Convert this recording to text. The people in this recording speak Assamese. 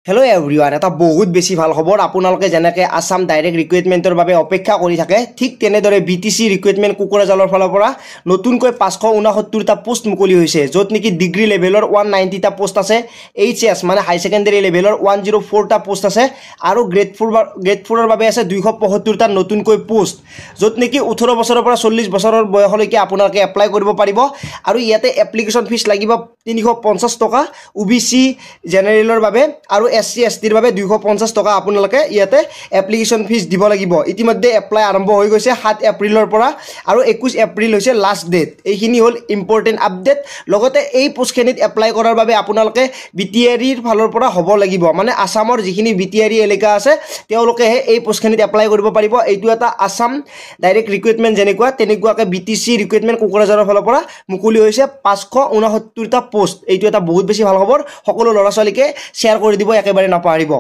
হেল্ল' এভৰিৱান, এটা বহুত বেছি ভাল খবৰ। আপোনালোকে যেনেকৈ আছাম ডাইৰেক্ট ৰিক্ৰুইটমেণ্টৰ বাবে অপেক্ষা কৰি থাকে, ঠিক তেনেদৰে BTC ৰিক্ৰুইটমেণ্ট কোকৰাঝাৰৰ ফালৰ পৰা নতুনকৈ 569টা পোষ্ট মুকলি হৈছে, য'ত নেকি ডিগ্ৰী লেভেলৰ 190টা পোষ্ট আছে, HS মানে হাই ছেকেণ্ডেৰী লেভেলৰ 104টা পোষ্ট আছে, আৰু গ্ৰেড 4ৰ বাবে আছে 275টা নতুনকৈ পোষ্ট, য'ত নেকি 18 বছৰৰ পৰা 40 বছৰৰ বয়সলৈকে আপোনালোকে এপ্লাই কৰিব পাৰিব। আৰু ইয়াতে এপ্লিকেশ্যন ফিজ লাগিব 350 টকা, OBC জেনেৰেলৰ বাবে আৰু SC STৰ বাবে 250 টকা আপোনালোকে ইয়াতে এপ্লিকেশ্যন ফিজ দিব লাগিব। ইতিমধ্যে এপ্লাই আৰম্ভ হৈ গৈছে 7 এপ্ৰিলৰ পৰা, আৰু 21 এপ্ৰিল হৈছে লাষ্ট ডেট। এইখিনি হ'ল ইম্পৰ্টেণ্ট আপডেট। লগতে এই পোষ্টখিনিত এপ্লাই কৰাৰ বাবে আপোনালোকে BTRIৰ ফালৰ পৰা হ'ব লাগিব, মানে আছামৰ যিখিনি BTRI এলেকা আছে তেওঁলোকেহে এই পোষ্টখিনিত এপ্লাই কৰিব পাৰিব। এইটো এটা আছাম ডাইৰেক্ট ৰিক্ৰুইটমেণ্ট তেনেকুৱাকৈ BTC ৰিক্ৰুইটমেণ্ট কোকৰাঝাৰৰ ফালৰ পৰা মুকলি হৈছে 569টা পোষ্ট। এইটো এটা বহুত বেছি ভাল খবৰ। সকলো ল'ৰা ছোৱালীকে শ্বেয়াৰ কৰি দিব, একেবাৰে নাপাহৰিব।